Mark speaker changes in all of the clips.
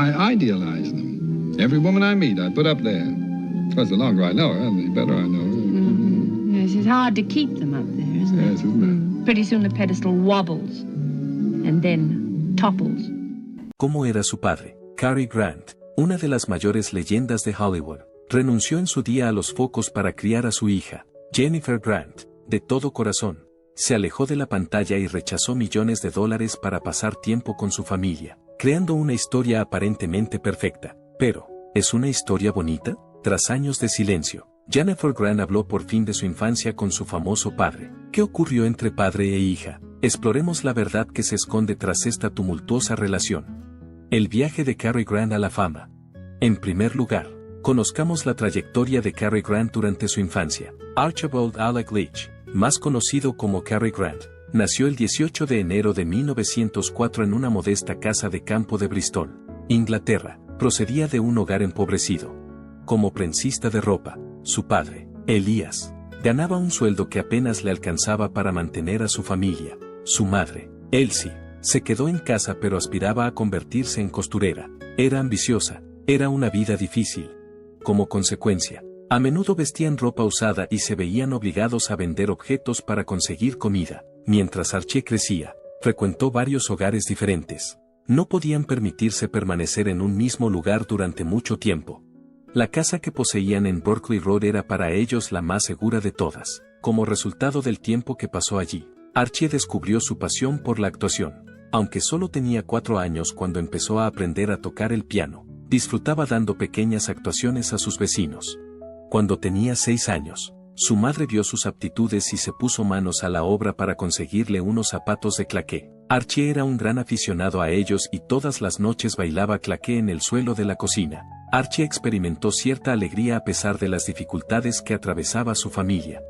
Speaker 1: I idealize them. Every woman I meet, I put up there. Of course, the longer I know her, the better I know her.
Speaker 2: Mm-hmm. Yes, it's hard to keep them up there, isn't it?
Speaker 1: Yes, isn't it?
Speaker 2: Pretty soon the pedestal wobbles, and then topples.
Speaker 3: ¿Cómo era su padre? Cary Grant, una de las mayores leyendas de Hollywood, renunció en su día a los focos para criar a su hija, Jennifer Grant, de todo corazón. Se alejó de la pantalla y rechazó millones de dólares para pasar tiempo con su familia, creando una historia aparentemente perfecta. Pero, ¿es una historia bonita? Tras años de silencio, Jennifer Grant habló por fin de su infancia con su famoso padre. ¿Qué ocurrió entre padre e hija? Exploremos la verdad que se esconde tras esta tumultuosa relación. El viaje de Cary Grant a la fama. En primer lugar, conozcamos la trayectoria de Cary Grant durante su infancia. Archibald Alec Leach, más conocido como Cary Grant, nació el 18 de enero de 1904 en una modesta casa de campo de Bristol, Inglaterra. Procedía de un hogar empobrecido. Como prensista de ropa, su padre, Elias, ganaba un sueldo que apenas le alcanzaba para mantener a su familia. Su madre, Elsie, se quedó en casa pero aspiraba a convertirse en costurera. Era ambiciosa, era una vida difícil. Como consecuencia, a menudo vestían ropa usada y se veían obligados a vender objetos para conseguir comida. Mientras Archie crecía, frecuentó varios hogares diferentes. No podían permitirse permanecer en un mismo lugar durante mucho tiempo. La casa que poseían en Berkeley Road era para ellos la más segura de todas. Como resultado del tiempo que pasó allí, Archie descubrió su pasión por la actuación. Aunque solo tenía 4 años cuando empezó a aprender a tocar el piano, disfrutaba dando pequeñas actuaciones a sus vecinos. Cuando tenía 6 años, su madre vio sus aptitudes y se puso manos a la obra para conseguirle unos zapatos de claqué. Archie era un gran aficionado a ellos y todas las noches bailaba claqué en el suelo de la cocina. Archie experimentó cierta alegría a pesar de las dificultades que atravesaba su familia.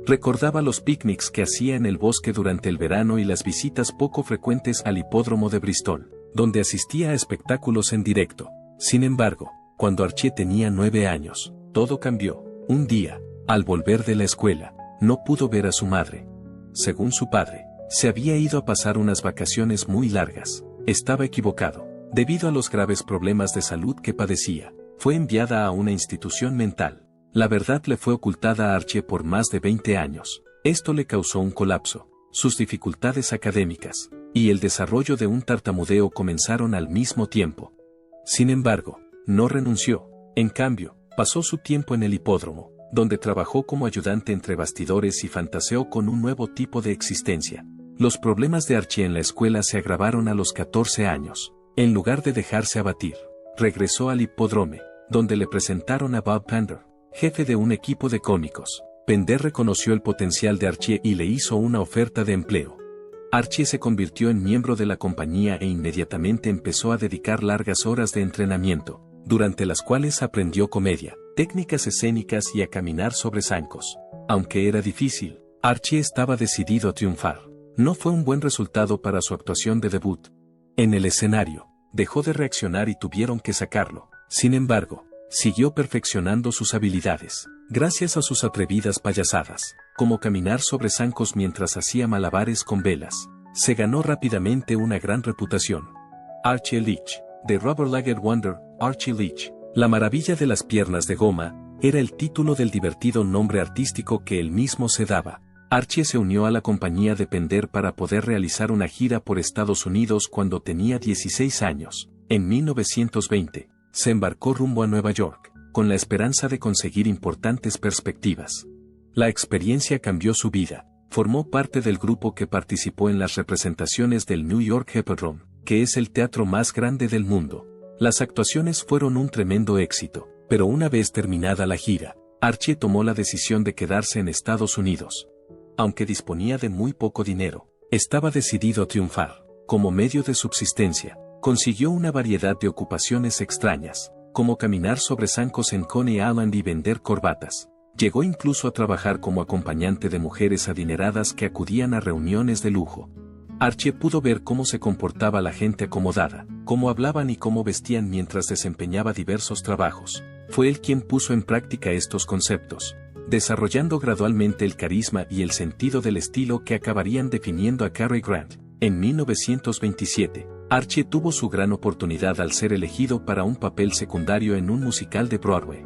Speaker 3: Recordaba los picnics que hacía en el bosque durante el verano y las visitas poco frecuentes al hipódromo de Bristol, donde asistía a espectáculos en directo. Sin embargo, cuando Archie tenía 9 años, todo cambió. Un día, al volver de la escuela, no pudo ver a su madre. Según su padre, se había ido a pasar unas vacaciones muy largas. Estaba equivocado. Debido a los graves problemas de salud que padecía, fue enviada a una institución mental. La verdad le fue ocultada a Archie por más de 20 años. Esto le causó un colapso. Sus dificultades académicas y el desarrollo de un tartamudeo comenzaron al mismo tiempo. Sin embargo, no renunció. En cambio, pasó su tiempo en el hipódromo, donde trabajó como ayudante entre bastidores y fantaseó con un nuevo tipo de existencia. Los problemas de Archie en la escuela se agravaron a los 14 años. En lugar de dejarse abatir, regresó al hipódromo, donde le presentaron a Bob Pender, jefe de un equipo de cómicos. Pender reconoció el potencial de Archie y le hizo una oferta de empleo. Archie se convirtió en miembro de la compañía e inmediatamente empezó a dedicar largas horas de entrenamiento, durante las cuales aprendió comedia, técnicas escénicas y a caminar sobre zancos. Aunque era difícil, Archie estaba decidido a triunfar. No fue un buen resultado para su actuación de debut. En el escenario, dejó de reaccionar y tuvieron que sacarlo. Sin embargo, siguió perfeccionando sus habilidades, gracias a sus atrevidas payasadas, como caminar sobre zancos mientras hacía malabares con velas. Se ganó rápidamente una gran reputación. Archie Leach, de Rubber-Legged Wonder, Archie Leach, la maravilla de las piernas de goma, era el título del divertido nombre artístico que él mismo se daba. Archie se unió a la compañía de Pender para poder realizar una gira por Estados Unidos cuando tenía 16 años. En 1920, se embarcó rumbo a Nueva York, con la esperanza de conseguir importantes perspectivas. La experiencia cambió su vida. Formó parte del grupo que participó en las representaciones del New York Hippodrome, que es el teatro más grande del mundo. Las actuaciones fueron un tremendo éxito, pero una vez terminada la gira, Archie tomó la decisión de quedarse en Estados Unidos. Aunque disponía de muy poco dinero, estaba decidido a triunfar. Como medio de subsistencia, consiguió una variedad de ocupaciones extrañas, como caminar sobre zancos en Coney Island y vender corbatas. Llegó incluso a trabajar como acompañante de mujeres adineradas que acudían a reuniones de lujo. Archie pudo ver cómo se comportaba la gente acomodada, cómo hablaban y cómo vestían mientras desempeñaba diversos trabajos. Fue él quien puso en práctica estos conceptos, desarrollando gradualmente el carisma y el sentido del estilo que acabarían definiendo a Cary Grant. En 1927, Archie tuvo su gran oportunidad al ser elegido para un papel secundario en un musical de Broadway.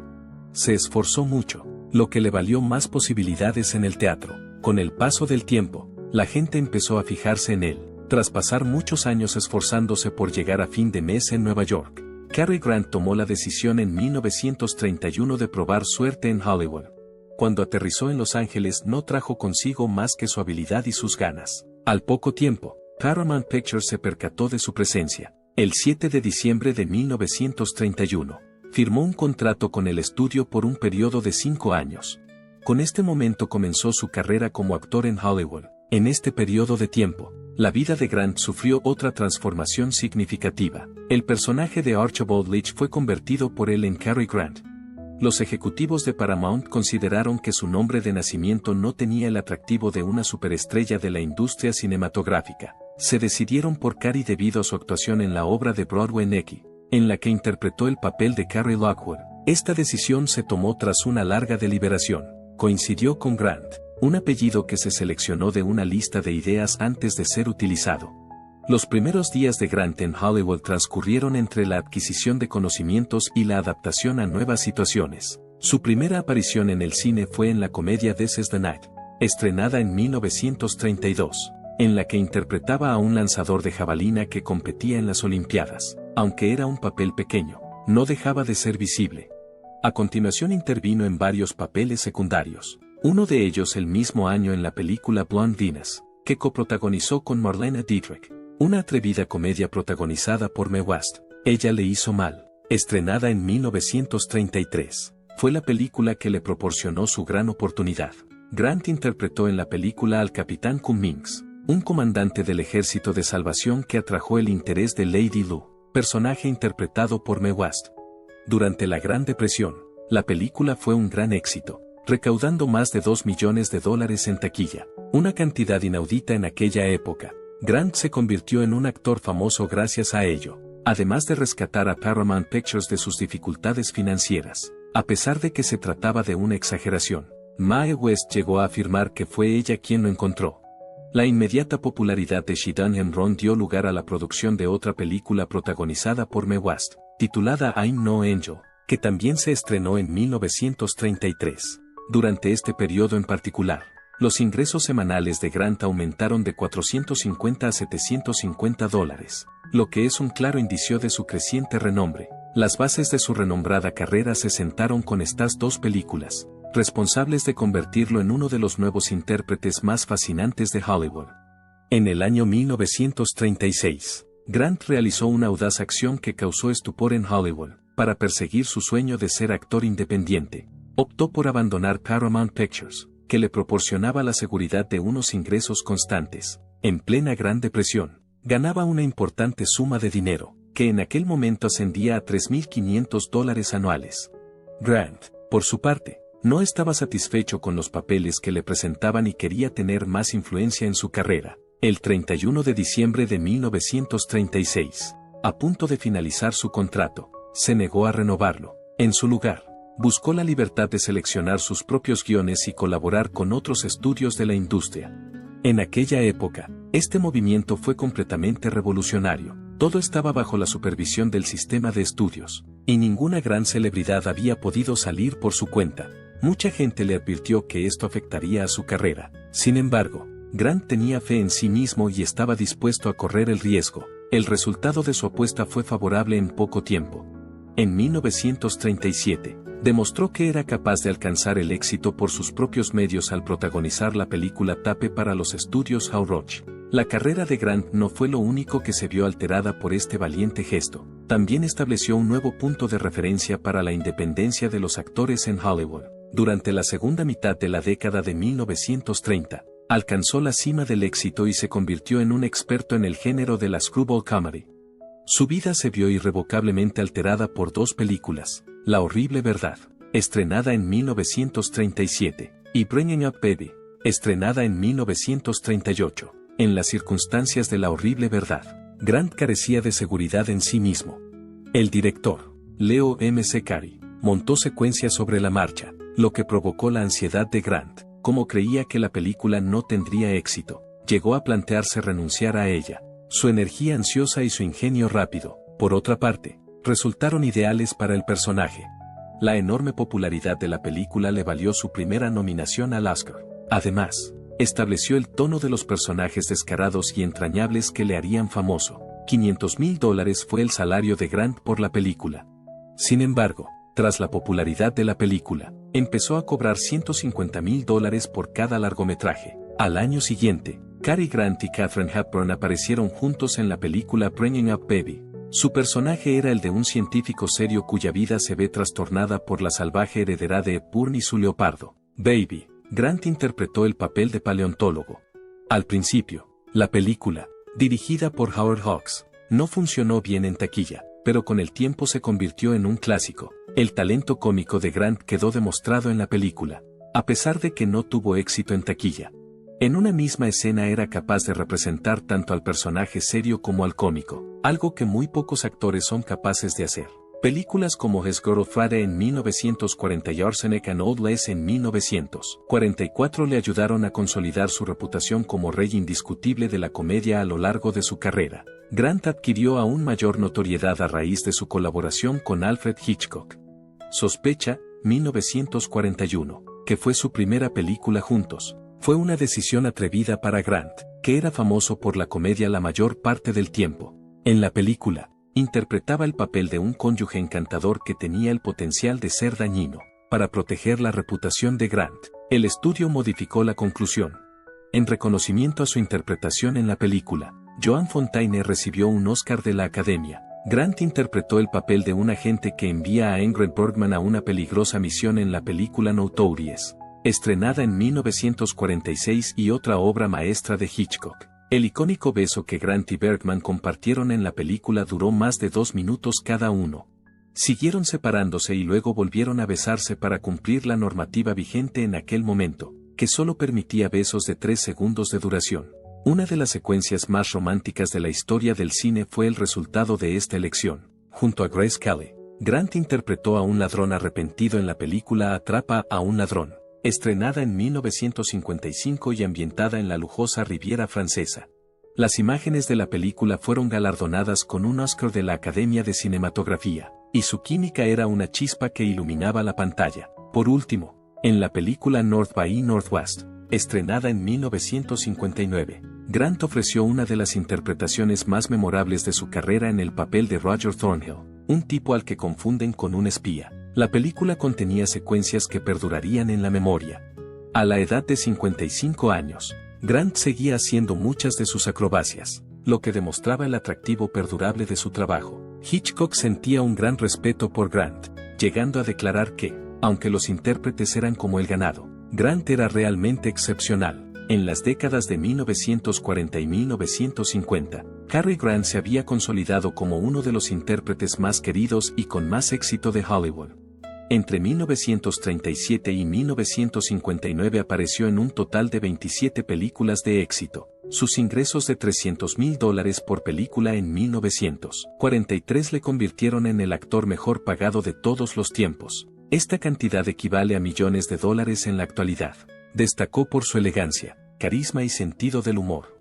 Speaker 3: Se esforzó mucho, lo que le valió más posibilidades en el teatro. Con el paso del tiempo, la gente empezó a fijarse en él, tras pasar muchos años esforzándose por llegar a fin de mes en Nueva York. Cary Grant tomó la decisión en 1931 de probar suerte en Hollywood. Cuando aterrizó en Los Ángeles no trajo consigo más que su habilidad y sus ganas. Al poco tiempo, Paramount Pictures se percató de su presencia. El 7 de diciembre de 1931, firmó un contrato con el estudio por un periodo de 5 años. Con este momento comenzó su carrera como actor en Hollywood. En este periodo de tiempo, la vida de Grant sufrió otra transformación significativa. El personaje de Archibald Leach fue convertido por él en Cary Grant. Los ejecutivos de Paramount consideraron que su nombre de nacimiento no tenía el atractivo de una superestrella de la industria cinematográfica. Se decidieron por Cary debido a su actuación en la obra de Broadway Necky, en la que interpretó el papel de Carrie Lockwood. Esta decisión se tomó tras una larga deliberación. Coincidió con Grant, un apellido que se seleccionó de una lista de ideas antes de ser utilizado. Los primeros días de Grant en Hollywood transcurrieron entre la adquisición de conocimientos y la adaptación a nuevas situaciones. Su primera aparición en el cine fue en la comedia This is the Night, estrenada en 1932, en la que interpretaba a un lanzador de jabalina que competía en las Olimpiadas. Aunque era un papel pequeño, no dejaba de ser visible. A continuación intervino en varios papeles secundarios, uno de ellos el mismo año en la película Blonde Venus, que coprotagonizó con Marlene Dietrich, una atrevida comedia protagonizada por Mae West. Ella le hizo mal, estrenada en 1933. Fue la película que le proporcionó su gran oportunidad. Grant interpretó en la película al capitán Cummings, un comandante del Ejército de Salvación que atrajo el interés de Lady Lou, personaje interpretado por Mae West. Durante la Gran Depresión, la película fue un gran éxito, recaudando más de $2 millones en taquilla, una cantidad inaudita en aquella época. Grant se convirtió en un actor famoso gracias a ello, además de rescatar a Paramount Pictures de sus dificultades financieras. A pesar de que se trataba de una exageración, Mae West llegó a afirmar que fue ella quien lo encontró. La inmediata popularidad de She Done Him Wrong dio lugar a la producción de otra película protagonizada por Mae West, titulada I'm No Angel, que también se estrenó en 1933. Durante este periodo en particular, los ingresos semanales de Grant aumentaron de $450 a $750, lo que es un claro indicio de su creciente renombre. Las bases de su renombrada carrera se sentaron con estas dos películas, responsables de convertirlo en uno de los nuevos intérpretes más fascinantes de Hollywood. En el año 1936, Grant realizó una audaz acción que causó estupor en Hollywood. Para perseguir su sueño de ser actor independiente, optó por abandonar Paramount Pictures, que le proporcionaba la seguridad de unos ingresos constantes. En plena Gran Depresión, ganaba una importante suma de dinero, que en aquel momento ascendía a $3.500 anuales. Grant, por su parte, no estaba satisfecho con los papeles que le presentaban y quería tener más influencia en su carrera. El 31 de diciembre de 1936, a punto de finalizar su contrato, se negó a renovarlo. En su lugar, buscó la libertad de seleccionar sus propios guiones y colaborar con otros estudios de la industria. En aquella época, este movimiento fue completamente revolucionario. Todo estaba bajo la supervisión del sistema de estudios, y ninguna gran celebridad había podido salir por su cuenta. Mucha gente le advirtió que esto afectaría a su carrera. Sin embargo, Grant tenía fe en sí mismo y estaba dispuesto a correr el riesgo. El resultado de su apuesta fue favorable en poco tiempo. En 1937, demostró que era capaz de alcanzar el éxito por sus propios medios al protagonizar la película Tape para los estudios Hal Roach. La carrera de Grant no fue lo único que se vio alterada por este valiente gesto. También estableció un nuevo punto de referencia para la independencia de los actores en Hollywood. Durante la segunda mitad de la década de 1930, alcanzó la cima del éxito y se convirtió en un experto en el género de la screwball comedy. Su vida se vio irrevocablemente alterada por dos películas, La horrible verdad, estrenada en 1937, y Bringing Up Baby, estrenada en 1938. En las circunstancias de La horrible verdad, Grant carecía de seguridad en sí mismo. El director, Leo M. C. Cary, montó secuencias sobre la marcha, lo que provocó la ansiedad de Grant. Como creía que la película no tendría éxito, llegó a plantearse renunciar a ella. Su energía ansiosa y su ingenio rápido, por otra parte, resultaron ideales para el personaje. La enorme popularidad de la película le valió su primera nominación al Oscar. Además, estableció el tono de los personajes descarados y entrañables que le harían famoso. $500,000 fue el salario de Grant por la película. Sin embargo, tras la popularidad de la película, empezó a cobrar $150,000 por cada largometraje. Al año siguiente, Cary Grant y Katharine Hepburn aparecieron juntos en la película Bringing Up Baby. Su personaje era el de un científico serio cuya vida se ve trastornada por la salvaje heredera de Hepburn y su leopardo, Baby. Grant interpretó el papel de paleontólogo. Al principio, la película, dirigida por Howard Hawks, no funcionó bien en taquilla, pero con el tiempo se convirtió en un clásico. El talento cómico de Grant quedó demostrado en la película, a pesar de que no tuvo éxito en taquilla. En una misma escena era capaz de representar tanto al personaje serio como al cómico, algo que muy pocos actores son capaces de hacer. Películas como His Girl Friday en 1940 y Arsenic and Old Lace en 1944 le ayudaron a consolidar su reputación como rey indiscutible de la comedia a lo largo de su carrera. Grant adquirió aún mayor notoriedad a raíz de su colaboración con Alfred Hitchcock. Sospecha, 1941, que fue su primera película juntos. Fue una decisión atrevida para Grant, que era famoso por la comedia la mayor parte del tiempo. En la película, interpretaba el papel de un cónyuge encantador que tenía el potencial de ser dañino. Para proteger la reputación de Grant, el estudio modificó la conclusión. En reconocimiento a su interpretación en la película, Joan Fontaine recibió un Oscar de la Academia. Grant interpretó el papel de un agente que envía a Ingrid Bergman a una peligrosa misión en la película Notorious, estrenada en 1946 y otra obra maestra de Hitchcock. El icónico beso que Grant y Bergman compartieron en la película duró más de 2 minutos cada uno. Siguieron separándose y luego volvieron a besarse para cumplir la normativa vigente en aquel momento, que solo permitía besos de 3 segundos de duración. Una de las secuencias más románticas de la historia del cine fue el resultado de esta elección. Junto a Grace Kelly, Grant interpretó a un ladrón arrepentido en la película Atrapa a un ladrón, estrenada en 1955 y ambientada en la lujosa Riviera francesa. Las imágenes de la película fueron galardonadas con un Oscar de la Academia de Cinematografía, y su química era una chispa que iluminaba la pantalla. Por último, en la película North by Northwest, estrenada en 1959, Grant ofreció una de las interpretaciones más memorables de su carrera en el papel de Roger Thornhill, un tipo al que confunden con un espía. La película contenía secuencias que perdurarían en la memoria. A la edad de 55 años, Grant seguía haciendo muchas de sus acrobacias, lo que demostraba el atractivo perdurable de su trabajo. Hitchcock sentía un gran respeto por Grant, llegando a declarar que, aunque los intérpretes eran como el ganado, Grant era realmente excepcional. En las décadas de 1940 y 1950, Cary Grant se había consolidado como uno de los intérpretes más queridos y con más éxito de Hollywood. Entre 1937 y 1959 apareció en un total de 27 películas de éxito. Sus ingresos de $300,000 por película en 1943 le convirtieron en el actor mejor pagado de todos los tiempos. Esta cantidad equivale a millones de dólares en la actualidad. Destacó por su elegancia, carisma y sentido del humor.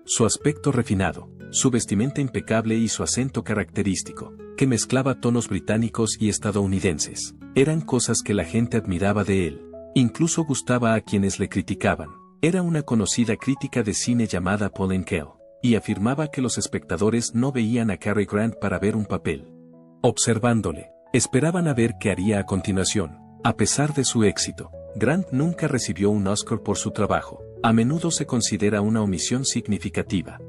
Speaker 3: Su aspecto refinado, su vestimenta impecable y su acento característico, que mezclaba tonos británicos y estadounidenses, eran cosas que la gente admiraba de él. Incluso gustaba a quienes le criticaban. Era una conocida crítica de cine llamada Pauline Kael, y afirmaba que los espectadores no veían a Cary Grant para ver un papel. Observándole, esperaban a ver qué haría a continuación. A pesar de su éxito, Grant nunca recibió un Oscar por su trabajo. A menudo se considera una omisión significativa.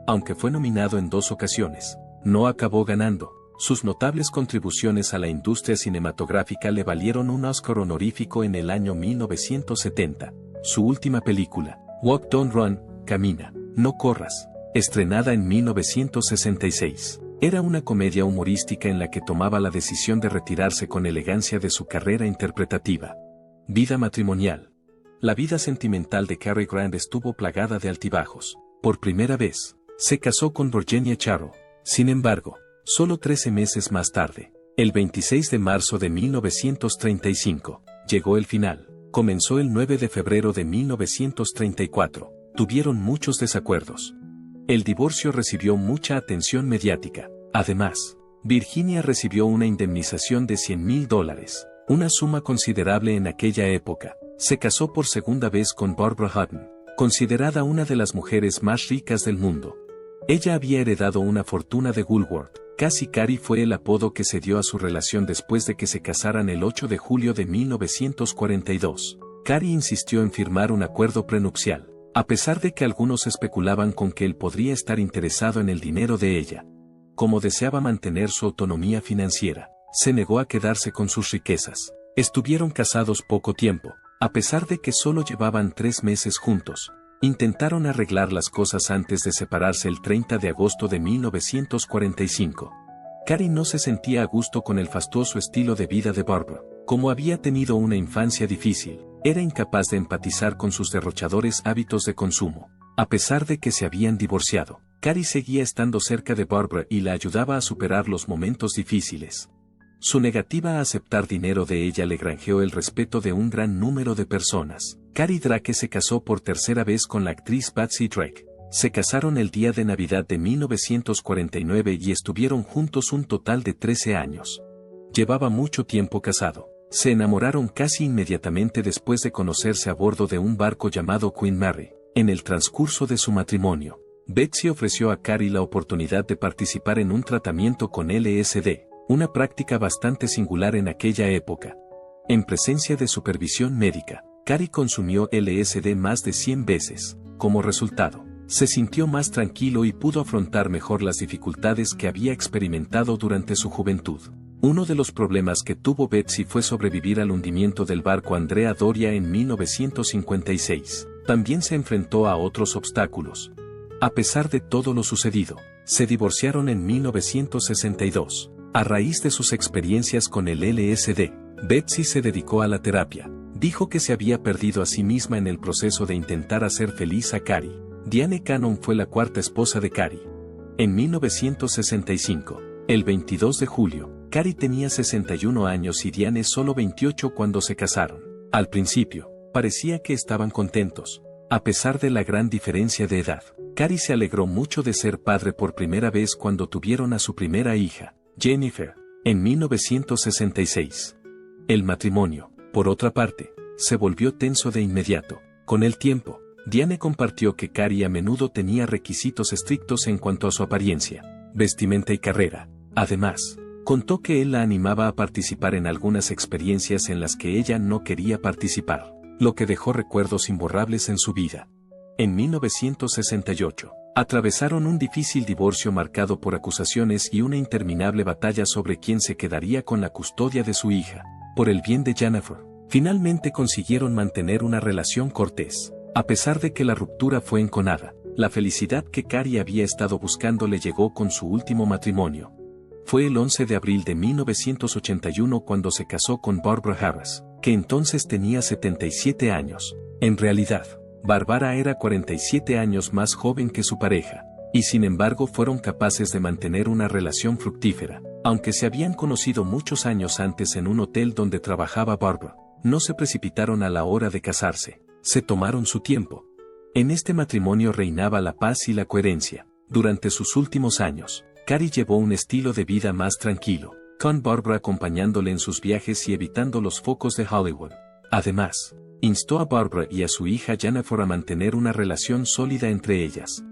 Speaker 3: Aunque fue nominado en 2 ocasiones, no acabó ganando. Sus notables contribuciones a la industria cinematográfica le valieron un Oscar honorífico en el año 1970. Su última película, Walk Don't Run, Camina, no corras, estrenada en 1966, era una comedia humorística en la que tomaba la decisión de retirarse con elegancia de su carrera interpretativa. Vida matrimonial. La vida sentimental de Cary Grant estuvo plagada de altibajos. Por primera vez, se casó con Virginia Charro. Sin embargo, solo 13 meses más tarde, el 26 de marzo de 1935, llegó el final. Comenzó el 9 de febrero de 1934. Tuvieron muchos desacuerdos. El divorcio recibió mucha atención mediática. Además, Virginia recibió una indemnización de $100,000, una suma considerable en aquella época. Se casó por segunda vez con Barbara Hutton, considerada una de las mujeres más ricas del mundo. Ella había heredado una fortuna de Woolworth. Casi Carrie fue el apodo que se dio a su relación después de que se casaran el 8 de julio de 1942. Carrie insistió en firmar un acuerdo prenupcial, a pesar de que algunos especulaban con que él podría estar interesado en el dinero de ella. Como deseaba mantener su autonomía financiera, se negó a quedarse con sus riquezas. Estuvieron casados poco tiempo, a pesar de que solo llevaban 3 meses juntos. Intentaron arreglar las cosas antes de separarse el 30 de agosto de 1945. Carrie no se sentía a gusto con el fastuoso estilo de vida de Barbara. Como había tenido una infancia difícil, era incapaz de empatizar con sus derrochadores hábitos de consumo. A pesar de que se habían divorciado, Carrie seguía estando cerca de Barbara y la ayudaba a superar los momentos difíciles. Su negativa a aceptar dinero de ella le granjeó el respeto de un gran número de personas. Carrie Drake se casó por tercera vez con la actriz Patsy Drake. Se casaron el día de Navidad de 1949 y estuvieron juntos un total de 13 años. Llevaba mucho tiempo casado. Se enamoraron casi inmediatamente después de conocerse a bordo de un barco llamado Queen Mary. En el transcurso de su matrimonio, Betsy ofreció a Carrie la oportunidad de participar en un tratamiento con LSD, una práctica bastante singular en aquella época. En presencia de supervisión médica, Carrie consumió LSD más de 100 veces. Como resultado, se sintió más tranquilo y pudo afrontar mejor las dificultades que había experimentado durante su juventud. Uno de los problemas que tuvo Betsy fue sobrevivir al hundimiento del barco Andrea Doria en 1956. También se enfrentó a otros obstáculos. A pesar de todo lo sucedido, se divorciaron en 1962. A raíz de sus experiencias con el LSD, Betsy se dedicó a la terapia. Dijo que se había perdido a sí misma en el proceso de intentar hacer feliz a Carrie. Diane Cannon fue la cuarta esposa de Carrie. En 1965, el 22 de julio, Carrie tenía 61 años y Diane solo 28 cuando se casaron. Al principio, parecía que estaban contentos. A pesar de la gran diferencia de edad, Carrie se alegró mucho de ser padre por primera vez cuando tuvieron a su primera hija, Jennifer, en 1966. El matrimonio, por otra parte, se volvió tenso de inmediato. Con el tiempo, Diane compartió que Carrie a menudo tenía requisitos estrictos en cuanto a su apariencia, vestimenta y carrera. Además, contó que él la animaba a participar en algunas experiencias en las que ella no quería participar, lo que dejó recuerdos imborrables en su vida. En 1968, atravesaron un difícil divorcio marcado por acusaciones y una interminable batalla sobre quién se quedaría con la custodia de su hija. Por el bien de Jennifer, finalmente consiguieron mantener una relación cortés. A pesar de que la ruptura fue enconada, la felicidad que Carrie había estado buscando le llegó con su último matrimonio. Fue el 11 de abril de 1981 cuando se casó con Barbara Harris, que entonces tenía 77 años. En realidad, Barbara era 47 años más joven que su pareja, y sin embargo fueron capaces de mantener una relación fructífera. Aunque se habían conocido muchos años antes en un hotel donde trabajaba Barbara, no se precipitaron a la hora de casarse, se tomaron su tiempo. En este matrimonio reinaba la paz y la coherencia. Durante sus últimos años, Carrie llevó un estilo de vida más tranquilo, con Barbara acompañándole en sus viajes y evitando los focos de Hollywood. Además, instó a Barbara y a su hija Jennifer a mantener una relación sólida entre ellas.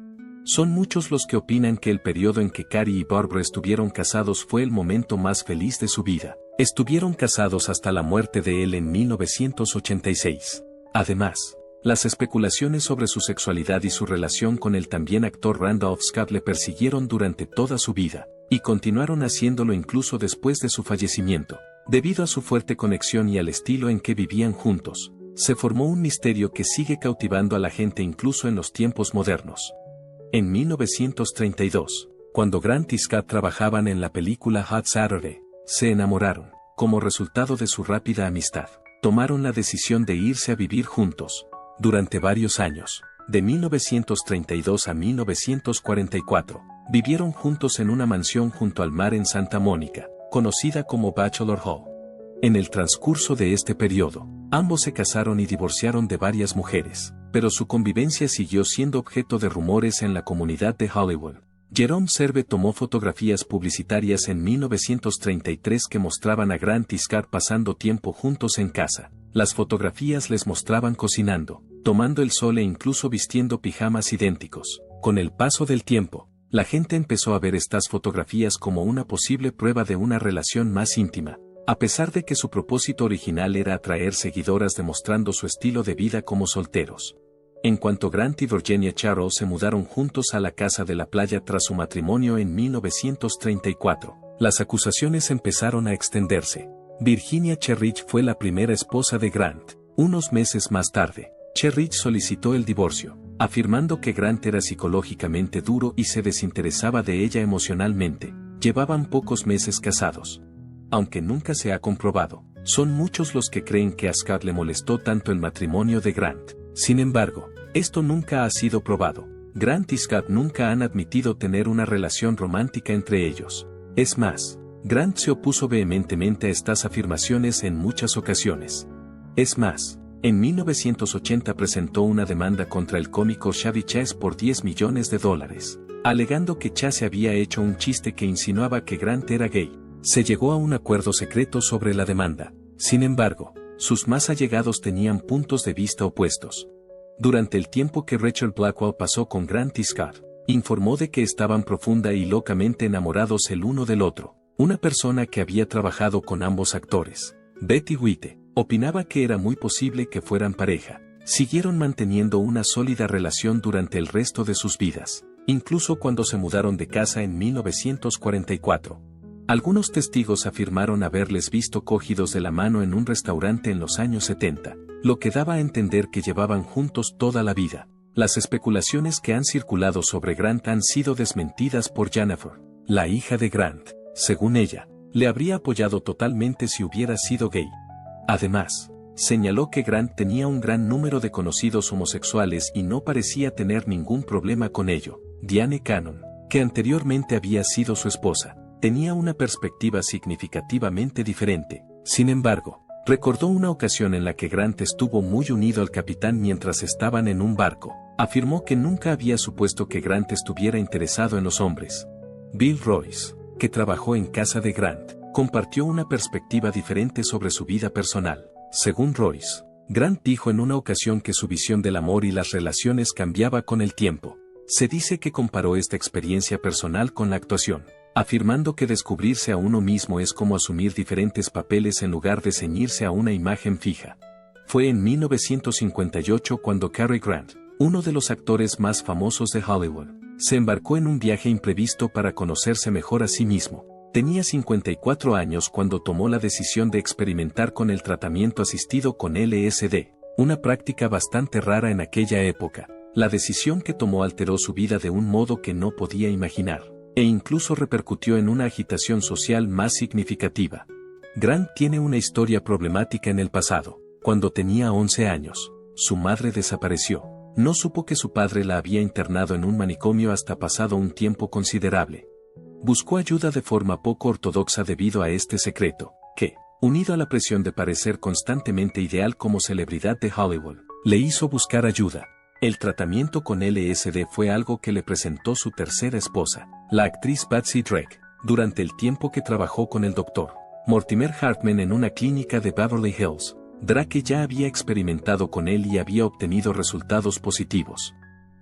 Speaker 3: Son muchos los que opinan que el periodo en que Carrie y Barbara estuvieron casados fue el momento más feliz de su vida. Estuvieron casados hasta la muerte de él en 1986. Además, las especulaciones sobre su sexualidad y su relación con el también actor Randolph Scott le persiguieron durante toda su vida, y continuaron haciéndolo incluso después de su fallecimiento. Debido a su fuerte conexión y al estilo en que vivían juntos, se formó un misterio que sigue cautivando a la gente incluso en los tiempos modernos. En 1932, cuando Grant y Scott trabajaban en la película Hot Saturday, se enamoraron. Como resultado de su rápida amistad, tomaron la decisión de irse a vivir juntos. Durante varios años, de 1932 a 1944, vivieron juntos en una mansión junto al mar en Santa Mónica, conocida como Bachelor Hall. En el transcurso de este periodo, ambos se casaron y divorciaron de varias mujeres, pero su convivencia siguió siendo objeto de rumores en la comunidad de Hollywood. Jerome Serve tomó fotografías publicitarias en 1933 que mostraban a Grant y Scott pasando tiempo juntos en casa. Las fotografías les mostraban cocinando, tomando el sol e incluso vistiendo pijamas idénticos. Con el paso del tiempo, la gente empezó a ver estas fotografías como una posible prueba de una relación más íntima, a pesar de que su propósito original era atraer seguidoras demostrando su estilo de vida como solteros. En cuanto Grant y Virginia Charles se mudaron juntos a la casa de la playa tras su matrimonio en 1934, las acusaciones empezaron a extenderse. Virginia Cherridge fue la primera esposa de Grant. Unos meses más tarde, Cherridge solicitó el divorcio, afirmando que Grant era psicológicamente duro y se desinteresaba de ella emocionalmente. Llevaban pocos meses casados. Aunque nunca se ha comprobado, son muchos los que creen que a Scott le molestó tanto el matrimonio de Grant. Sin embargo, esto nunca ha sido probado. Grant y Scott nunca han admitido tener una relación romántica entre ellos. Es más, Grant se opuso vehementemente a estas afirmaciones en muchas ocasiones. Es más, en 1980 presentó una demanda contra el cómico Chevy Chase por $10 millones, alegando que Chase había hecho un chiste que insinuaba que Grant era gay. Se llegó a un acuerdo secreto sobre la demanda. Sin embargo, sus más allegados tenían puntos de vista opuestos. Durante el tiempo que Rachel Blackwell pasó con Grant y Scott, informó de que estaban profunda y locamente enamorados el uno del otro. Una persona que había trabajado con ambos actores, Betty White, opinaba que era muy posible que fueran pareja. Siguieron manteniendo una sólida relación durante el resto de sus vidas, incluso cuando se mudaron de casa en 1944. Algunos testigos afirmaron haberles visto cogidos de la mano en un restaurante en los años 70, lo que daba a entender que llevaban juntos toda la vida. Las especulaciones que han circulado sobre Grant han sido desmentidas por Jennifer, la hija de Grant. Según ella, le habría apoyado totalmente si hubiera sido gay. Además, señaló que Grant tenía un gran número de conocidos homosexuales y no parecía tener ningún problema con ello. Diane Cannon, que anteriormente había sido su esposa, tenía una perspectiva significativamente diferente. Sin embargo, recordó una ocasión en la que Grant estuvo muy unido al capitán mientras estaban en un barco. Afirmó que nunca había supuesto que Grant estuviera interesado en los hombres. Bill Royce, que trabajó en casa de Grant, compartió una perspectiva diferente sobre su vida personal. Según Royce, Grant dijo en una ocasión que su visión del amor y las relaciones cambiaba con el tiempo. Se dice que comparó esta experiencia personal con la actuación, afirmando que descubrirse a uno mismo es como asumir diferentes papeles en lugar de ceñirse a una imagen fija. Fue en 1958 cuando Cary Grant, uno de los actores más famosos de Hollywood, se embarcó en un viaje imprevisto para conocerse mejor a sí mismo. Tenía 54 años cuando tomó la decisión de experimentar con el tratamiento asistido con LSD, una práctica bastante rara en aquella época. La decisión que tomó alteró su vida de un modo que no podía imaginar, e incluso repercutió en una agitación social más significativa. Grant tiene una historia problemática en el pasado. Cuando tenía 11 años, su madre desapareció. No supo que su padre la había internado en un manicomio hasta pasado un tiempo considerable. Buscó ayuda de forma poco ortodoxa debido a este secreto, que, unido a la presión de parecer constantemente ideal como celebridad de Hollywood, le hizo buscar ayuda. El tratamiento con LSD fue algo que le presentó su tercera esposa, la actriz Patsy Drake, durante el tiempo que trabajó con el Dr. Mortimer Hartman en una clínica de Beverly Hills. Drake ya había experimentado con él y había obtenido resultados positivos.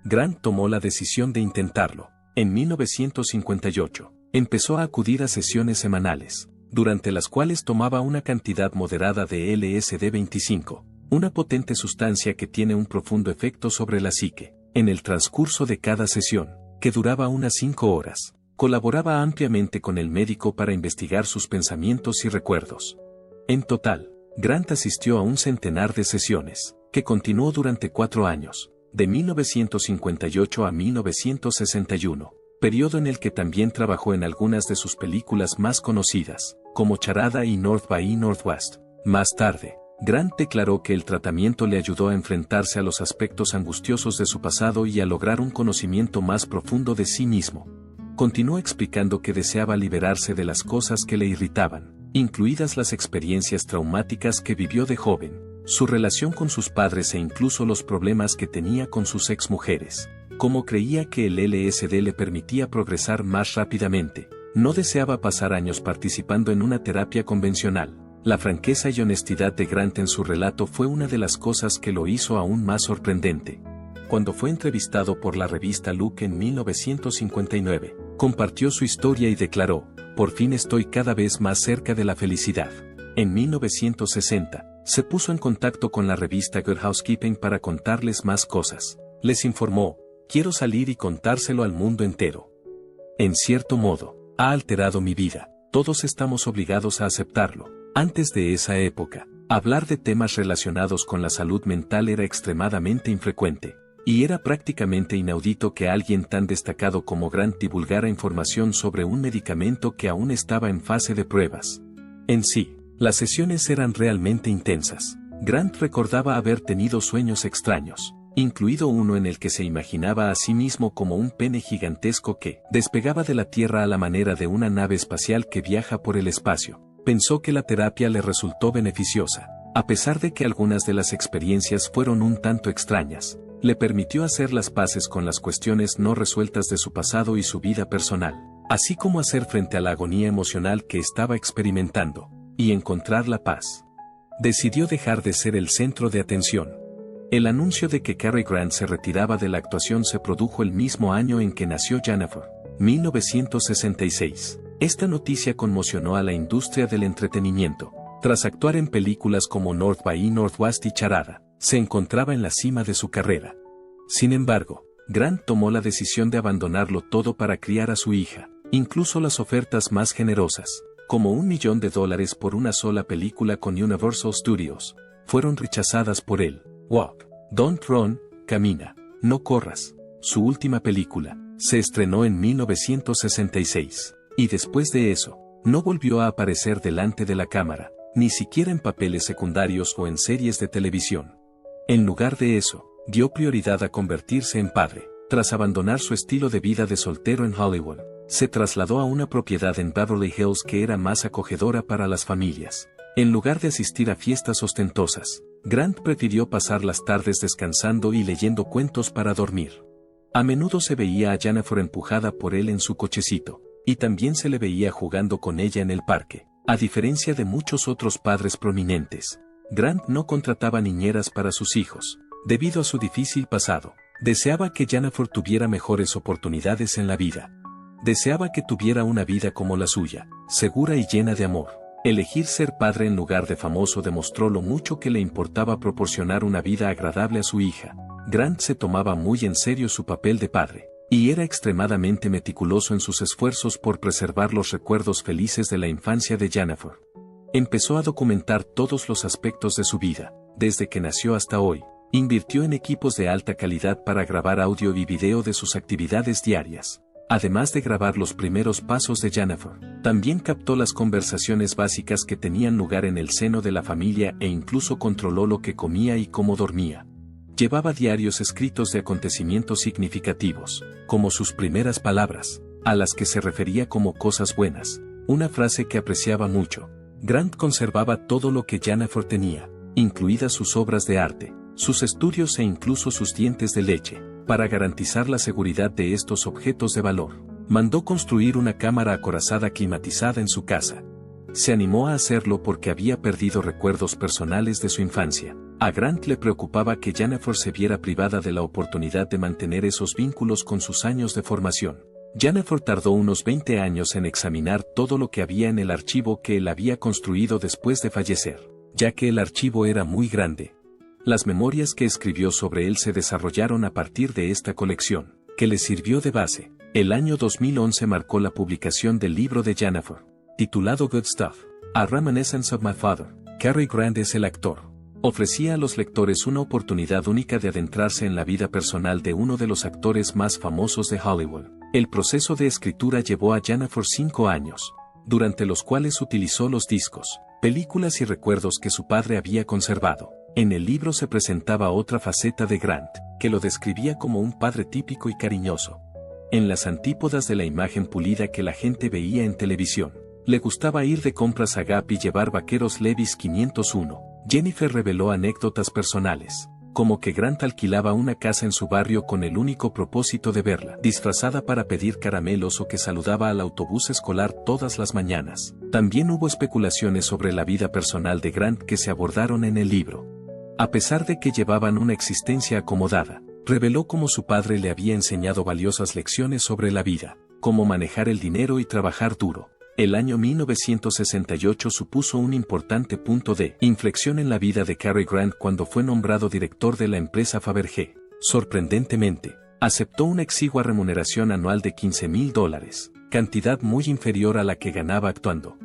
Speaker 3: Grant tomó la decisión de intentarlo. En 1958, empezó a acudir a sesiones semanales, durante las cuales tomaba una cantidad moderada de LSD-25, una potente sustancia que tiene un profundo efecto sobre la psique. En el transcurso de cada sesión, que duraba unas 5 horas, colaboraba ampliamente con el médico para investigar sus pensamientos y recuerdos. En total, Grant asistió a un centenar de sesiones, que continuó durante 4 años, de 1958 a 1961, periodo en el que también trabajó en algunas de sus películas más conocidas, como Charada y North by Northwest. Más tarde, Grant declaró que el tratamiento le ayudó a enfrentarse a los aspectos angustiosos de su pasado y a lograr un conocimiento más profundo de sí mismo. Continuó explicando que deseaba liberarse de las cosas que le irritaban, incluidas las experiencias traumáticas que vivió de joven. su relación con sus padres e incluso los problemas que tenía con sus exmujeres. Como creía que el LSD le permitía progresar más rápidamente, no deseaba pasar años participando en una terapia convencional. La franqueza y honestidad de Grant en su relato fue una de las cosas que lo hizo aún más sorprendente. Cuando fue entrevistado por la revista Look en 1959, compartió su historia y declaró: "Por fin estoy cada vez más cerca de la felicidad". En 1960, se puso en contacto con la revista Good Housekeeping para contarles más cosas. Les informó: "Quiero salir y contárselo al mundo entero. En cierto modo, ha alterado mi vida. Todos estamos obligados a aceptarlo". Antes de esa época, hablar de temas relacionados con la salud mental era extremadamente infrecuente, y era prácticamente inaudito que alguien tan destacado como Grant divulgara información sobre un medicamento que aún estaba en fase de pruebas. En sí, las sesiones eran realmente intensas. Grant recordaba haber tenido sueños extraños, incluido uno en el que se imaginaba a sí mismo como un pene gigantesco que despegaba de la Tierra a la manera de una nave espacial que viaja por el espacio. Pensó que la terapia le resultó beneficiosa, a pesar de que algunas de las experiencias fueron un tanto extrañas. Le permitió hacer las paces con las cuestiones no resueltas de su pasado y su vida personal, así como hacer frente a la agonía emocional que estaba experimentando, y encontrar la paz. Decidió dejar de ser el centro de atención. El anuncio de que Cary Grant se retiraba de la actuación se produjo el mismo año en que nació Jennifer, 1966. Esta noticia conmocionó a la industria del entretenimiento. Tras actuar en películas como North by Northwest y Charada, se encontraba en la cima de su carrera. Sin embargo, Grant tomó la decisión de abandonarlo todo para criar a su hija. Incluso las ofertas más generosas, como $1 millón por una sola película con Universal Studios, fueron rechazadas por él. Walk, Don't Run, Camina, No Corras, su última película, se estrenó en 1966. Y después de eso, no volvió a aparecer delante de la cámara, ni siquiera en papeles secundarios o en series de televisión. En lugar de eso, dio prioridad a convertirse en padre. Tras abandonar su estilo de vida de soltero en Hollywood, se trasladó a una propiedad en Beverly Hills que era más acogedora para las familias. En lugar de asistir a fiestas ostentosas, Grant prefirió pasar las tardes descansando y leyendo cuentos para dormir. A menudo se veía a Jennifer empujada por él en su cochecito, y también se le veía jugando con ella en el parque. A diferencia de muchos otros padres prominentes, Grant no contrataba niñeras para sus hijos. Debido a su difícil pasado, deseaba que Jennifer tuviera mejores oportunidades en la vida. Deseaba que tuviera una vida como la suya, segura y llena de amor. Elegir ser padre en lugar de famoso demostró lo mucho que le importaba proporcionar una vida agradable a su hija. Grant se tomaba muy en serio su papel de padre, y era extremadamente meticuloso en sus esfuerzos por preservar los recuerdos felices de la infancia de Jennifer. Empezó a documentar todos los aspectos de su vida, desde que nació hasta hoy. Invirtió en equipos de alta calidad para grabar audio y video de sus actividades diarias. Además de grabar los primeros pasos de Jennifer, también captó las conversaciones básicas que tenían lugar en el seno de la familia e incluso controló lo que comía y cómo dormía. Llevaba diarios escritos de acontecimientos significativos, como sus primeras palabras, a las que se refería como cosas buenas, una frase que apreciaba mucho. Grant conservaba todo lo que Jennifer tenía, incluidas sus obras de arte, sus estudios e incluso sus dientes de leche. Para garantizar la seguridad de estos objetos de valor, mandó construir una cámara acorazada climatizada en su casa. Se animó a hacerlo porque había perdido recuerdos personales de su infancia. A Grant le preocupaba que Jennifer se viera privada de la oportunidad de mantener esos vínculos con sus años de formación. Jennifer tardó unos 20 años en examinar todo lo que había en el archivo que él había construido después de fallecer, ya que el archivo era muy grande. Las memorias que escribió sobre él se desarrollaron a partir de esta colección, que le sirvió de base. El año 2011 marcó la publicación del libro de Jennifer, titulado Good Stuff, A Reminiscence of My Father. Cary Grant es el actor. Ofrecía a los lectores una oportunidad única de adentrarse en la vida personal de uno de los actores más famosos de Hollywood. El proceso de escritura llevó a Jennifer 5 años, durante los cuales utilizó los discos, películas y recuerdos que su padre había conservado. En el libro se presentaba otra faceta de Grant, que lo describía como un padre típico y cariñoso. En las antípodas de la imagen pulida que la gente veía en televisión, le gustaba ir de compras a Gap y llevar vaqueros Levi's 501, Jennifer reveló anécdotas personales, como que Grant alquilaba una casa en su barrio con el único propósito de verla disfrazada para pedir caramelos o que saludaba al autobús escolar todas las mañanas. También hubo especulaciones sobre la vida personal de Grant que se abordaron en el libro. A pesar de que llevaban una existencia acomodada, reveló cómo su padre le había enseñado valiosas lecciones sobre la vida, cómo manejar el dinero y trabajar duro. El año 1968 supuso un importante punto de inflexión en la vida de Cary Grant cuando fue nombrado director de la empresa Fabergé. Sorprendentemente, aceptó una exigua remuneración anual de $15,000, cantidad muy inferior a la que ganaba actuando.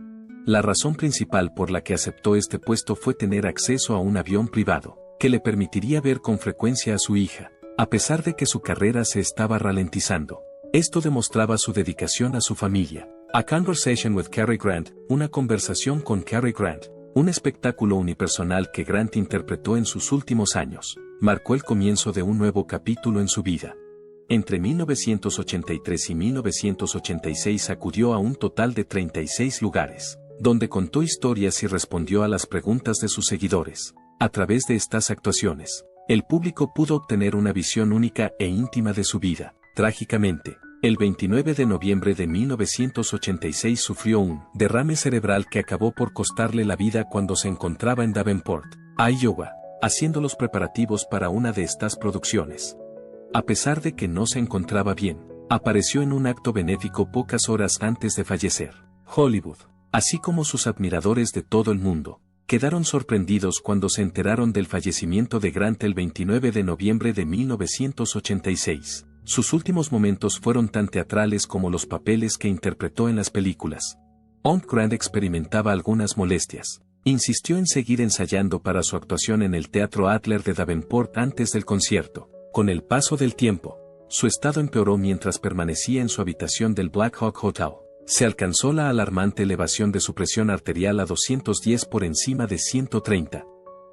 Speaker 3: La razón principal por la que aceptó este puesto fue tener acceso a un avión privado, que le permitiría ver con frecuencia a su hija, a pesar de que su carrera se estaba ralentizando. Esto demostraba su dedicación a su familia. A Conversation with Cary Grant, una conversación con Cary Grant, un espectáculo unipersonal que Grant interpretó en sus últimos años, marcó el comienzo de un nuevo capítulo en su vida. Entre 1983 y 1986 acudió a un total de 36 lugares, donde contó historias y respondió a las preguntas de sus seguidores. A través de estas actuaciones, el público pudo obtener una visión única e íntima de su vida. Trágicamente, el 29 de noviembre de 1986 sufrió un derrame cerebral que acabó por costarle la vida cuando se encontraba en Davenport, Iowa, haciendo los preparativos para una de estas producciones. A pesar de que no se encontraba bien, apareció en un acto benéfico pocas horas antes de fallecer. Hollywood, así como sus admiradores de todo el mundo, quedaron sorprendidos cuando se enteraron del fallecimiento de Grant el 29 de noviembre de 1986. Sus últimos momentos fueron tan teatrales como los papeles que interpretó en las películas. Grant experimentaba algunas molestias. Insistió en seguir ensayando para su actuación en el Teatro Adler de Davenport antes del concierto. Con el paso del tiempo, su estado empeoró mientras permanecía en su habitación del Black Hawk Hotel. Se alcanzó la alarmante elevación de su presión arterial a 210 por encima de 130.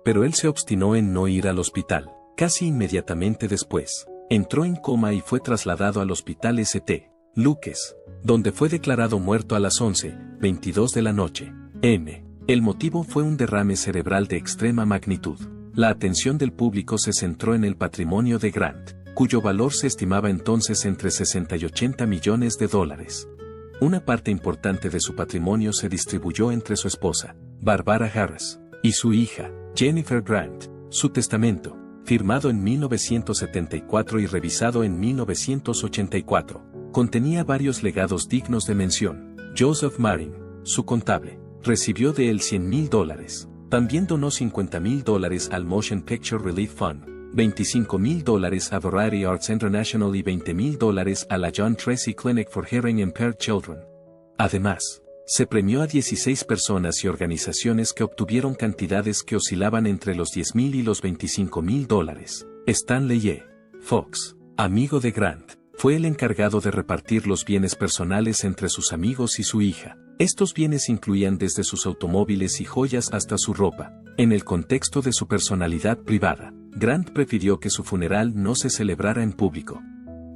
Speaker 3: Pero él se obstinó en no ir al hospital. Casi inmediatamente después, entró en coma y fue trasladado al hospital St. Luke's, donde fue declarado muerto a las 11:22 de la noche. El motivo fue un derrame cerebral de extrema magnitud. La atención del público se centró en el patrimonio de Grant, cuyo valor se estimaba entonces entre 60 y 80 millones de dólares. Una parte importante de su patrimonio se distribuyó entre su esposa, Barbara Harris, y su hija, Jennifer Grant. Su testamento, firmado en 1974 y revisado en 1984, contenía varios legados dignos de mención. Joseph Marin, su contable, recibió de él $100,000. También donó $50,000 al Motion Picture Relief Fund, $25,000 a Variety Arts International y $20,000 a la John Tracy Clinic for Hearing Impaired Children. Además, se premió a 16 personas y organizaciones que obtuvieron cantidades que oscilaban entre los $10,000 y los $25,000. Stanley E. Fox, amigo de Grant, fue el encargado de repartir los bienes personales entre sus amigos y su hija. Estos bienes incluían desde sus automóviles y joyas hasta su ropa. En el contexto de su personalidad privada, Grant prefirió que su funeral no se celebrara en público.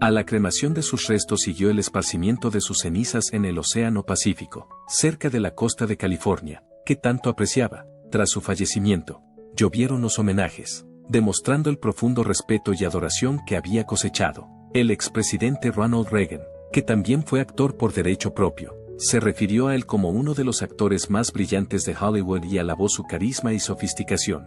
Speaker 3: A la cremación de sus restos siguió el esparcimiento de sus cenizas en el Océano Pacífico, cerca de la costa de California, que tanto apreciaba. Tras su fallecimiento, llovieron los homenajes, demostrando el profundo respeto y adoración que había cosechado. El expresidente Ronald Reagan, que también fue actor por derecho propio, se refirió a él como uno de los actores más brillantes de Hollywood y alabó su carisma y sofisticación.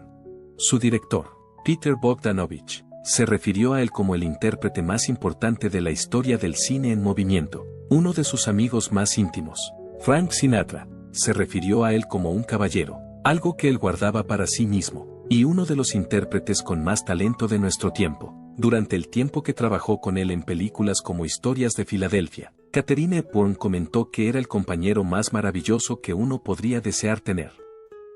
Speaker 3: Su director, Peter Bogdanovich, se refirió a él como el intérprete más importante de la historia del cine en movimiento. Uno de sus amigos más íntimos, Frank Sinatra, se refirió a él como un caballero, algo que él guardaba para sí mismo, y uno de los intérpretes con más talento de nuestro tiempo. Durante el tiempo que trabajó con él en películas como Historias de Filadelfia, Catherine Hepburn comentó que era el compañero más maravilloso que uno podría desear tener.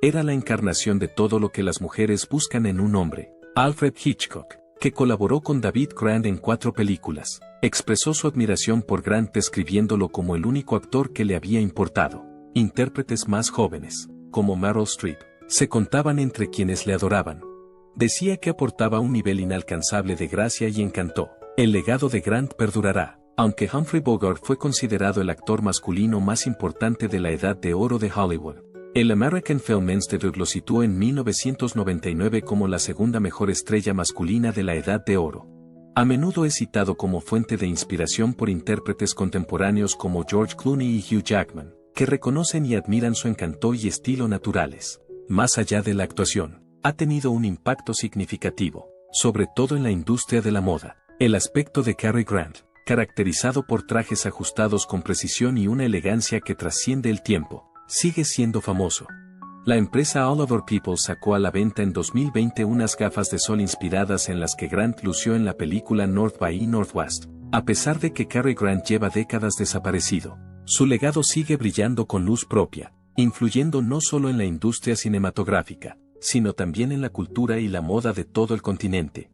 Speaker 3: Era la encarnación de todo lo que las mujeres buscan en un hombre. Alfred Hitchcock, que colaboró con David Grant en 4 películas, expresó su admiración por Grant describiéndolo como el único actor que le había importado. Intérpretes más jóvenes, como Meryl Streep, se contaban entre quienes le adoraban. Decía que aportaba un nivel inalcanzable de gracia y encanto. El legado de Grant perdurará, aunque Humphrey Bogart fue considerado el actor masculino más importante de la edad de oro de Hollywood. El American Film Institute lo situó en 1999 como la segunda mejor estrella masculina de la Edad de Oro. A menudo es citado como fuente de inspiración por intérpretes contemporáneos como George Clooney y Hugh Jackman, que reconocen y admiran su encanto y estilo naturales. Más allá de la actuación, ha tenido un impacto significativo, sobre todo en la industria de la moda. El aspecto de Cary Grant, caracterizado por trajes ajustados con precisión y una elegancia que trasciende el tiempo, sigue siendo famoso. La empresa All Over People sacó a la venta en 2020 unas gafas de sol inspiradas en las que Grant lució en la película North by Northwest. A pesar de que Cary Grant lleva décadas desaparecido, su legado sigue brillando con luz propia, influyendo no solo en la industria cinematográfica, sino también en la cultura y la moda de todo el continente.